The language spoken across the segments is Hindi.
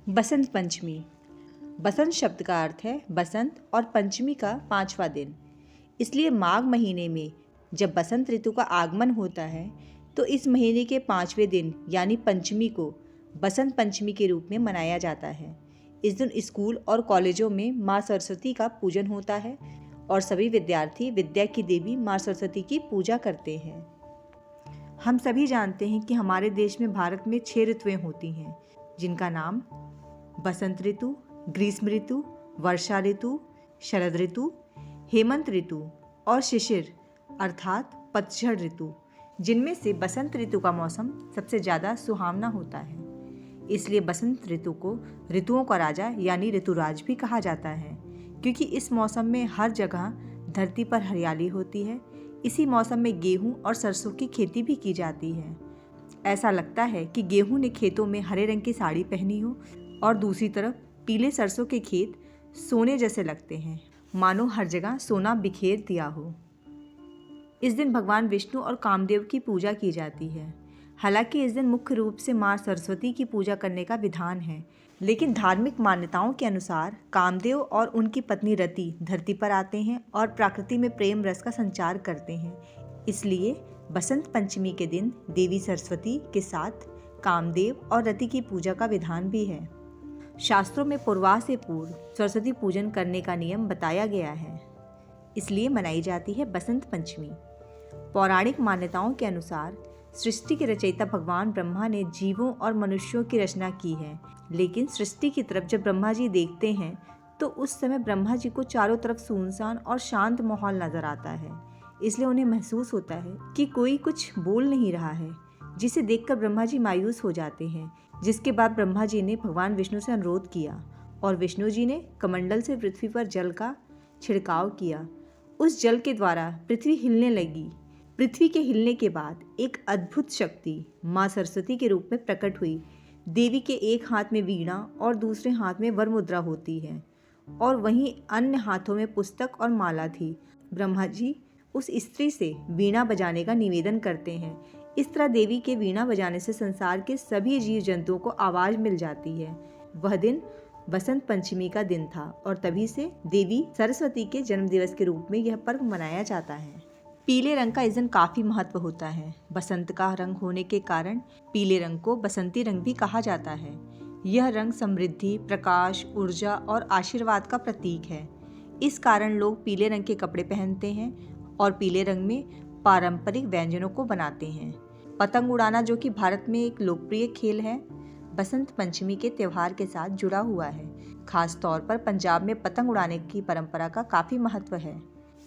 बसंत पंचमी। बसंत शब्द का अर्थ है बसंत और पंचमी का 5वां दिन। इसलिए माघ महीने में जब बसंत ऋतु का आगमन होता है तो इस महीने के 5वें दिन यानी पंचमी को बसंत पंचमी के रूप में मनाया जाता है। इस दिन स्कूल और कॉलेजों में माँ सरस्वती का पूजन होता है और सभी विद्यार्थी विद्या की देवी माँ सरस्वती की पूजा करते हैं। हम सभी जानते हैं कि हमारे देश में भारत में 6 ऋतुएं होती हैं, जिनका नाम बसंत ऋतु, ग्रीष्म ऋतु, वर्षा ऋतु, शरद ऋतु, हेमंत ऋतु और शिशिर अर्थात पतझड़ ऋतु, जिनमें से बसंत ऋतु का मौसम सबसे ज़्यादा सुहावना होता है। इसलिए बसंत ऋतु को ऋतुओं का राजा यानी ऋतुराज भी कहा जाता है, क्योंकि इस मौसम में हर जगह धरती पर हरियाली होती है। इसी मौसम में गेहूं और सरसों की खेती भी की जाती है। ऐसा लगता है कि गेहूं ने खेतों में हरे रंग की साड़ी पहनी हो और दूसरी तरफ पीले सरसों के खेत सोने जैसे लगते हैं, मानो हर जगह सोना बिखेर दिया हो। इस दिन भगवान विष्णु और कामदेव की पूजा की जाती है। हालांकि इस दिन मुख्य रूप से माँ सरस्वती की पूजा करने का विधान है, लेकिन धार्मिक मान्यताओं के अनुसार कामदेव और उनकी पत्नी रति धरती पर आते हैं और प्रकृति में प्रेम रस का संचार करते हैं। इसलिए बसंत पंचमी के दिन देवी सरस्वती के साथ कामदेव और रति की पूजा का विधान भी है। शास्त्रों में पूर्वाह से पूर्व सरस्वती पूजन करने का नियम बताया गया है, इसलिए मनाई जाती है बसंत पंचमी। पौराणिक मान्यताओं के अनुसार सृष्टि के रचयिता भगवान ब्रह्मा ने जीवों और मनुष्यों की रचना की है, लेकिन सृष्टि की तरफ जब ब्रह्मा जी देखते हैं तो उस समय ब्रह्मा जी को चारों तरफ सुनसान और शांत माहौल नजर आता है। इसलिए उन्हें महसूस होता है कि कोई कुछ बोल नहीं रहा है, जिसे देखकर ब्रह्मा जी मायूस हो जाते हैं। जिसके बाद ब्रह्मा जी ने भगवान विष्णु से अनुरोध किया और विष्णु जी ने कमंडल से पृथ्वी पर जल का छिड़काव किया। उस जल के द्वारा पृथ्वी हिलने लगी। पृथ्वी के हिलने के बाद एक अद्भुत शक्ति माँ सरस्वती के रूप में प्रकट हुई। देवी के एक हाथ में वीणा और दूसरे हाथ में वरमुद्रा होती है और वहीं अन्य हाथों में पुस्तक और माला थी। ब्रह्मा जी उस स्त्री से वीणा बजाने का निवेदन करते हैं। इस तरह देवी के वीणा बजाने से संसार के सभी जीव जंतुओं को आवाज़ मिल जाती है। वह दिन बसंत पंचमी का दिन था और तभी से देवी सरस्वती के जन्मदिवस के रूप में यह पर्व मनाया जाता है। पीले रंग का इस दिन काफ़ी महत्व होता है। बसंत का रंग होने के कारण पीले रंग को बसंती रंग भी कहा जाता है। यह रंग समृद्धि, प्रकाश, ऊर्जा और आशीर्वाद का प्रतीक है। इस कारण लोग पीले रंग के कपड़े पहनते हैं और पीले रंग में पारंपरिक व्यंजनों को बनाते हैं। पतंग उड़ाना, जो कि भारत में एक लोकप्रिय खेल है, बसंत पंचमी के त्यौहार के साथ जुड़ा हुआ है। खास तौर पर पंजाब में पतंग उड़ाने की परंपरा का काफ़ी महत्व है।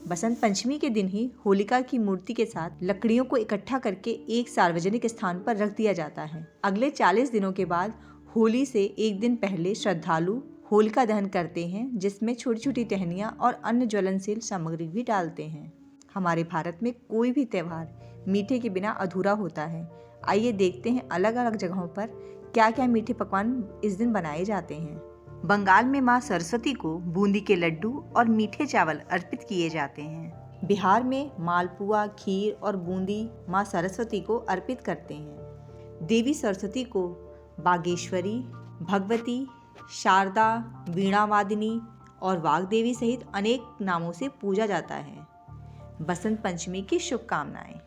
बसंत पंचमी के दिन ही होलिका की मूर्ति के साथ लकड़ियों को इकट्ठा करके एक सार्वजनिक स्थान पर रख दिया जाता है। अगले 40 दिनों के बाद होली से एक दिन पहले श्रद्धालु होलिका दहन करते हैं, जिसमें छोटी छोटी टहनियाँ और अन्य ज्वलनशील सामग्री भी डालते हैं। हमारे भारत में कोई भी त्यौहार मीठे के बिना अधूरा होता है। आइए देखते हैं अलग अलग जगहों पर क्या क्या मीठे पकवान इस दिन बनाए जाते हैं। बंगाल में माँ सरस्वती को बूंदी के लड्डू और मीठे चावल अर्पित किए जाते हैं। बिहार में मालपुआ, खीर और बूंदी माँ सरस्वती को अर्पित करते हैं। देवी सरस्वती को बागेश्वरी, भगवती, शारदा, वीणावादिनी और वाग्देवी सहित अनेक नामों से पूजा जाता है। बसंत पंचमी की शुभकामनाएं।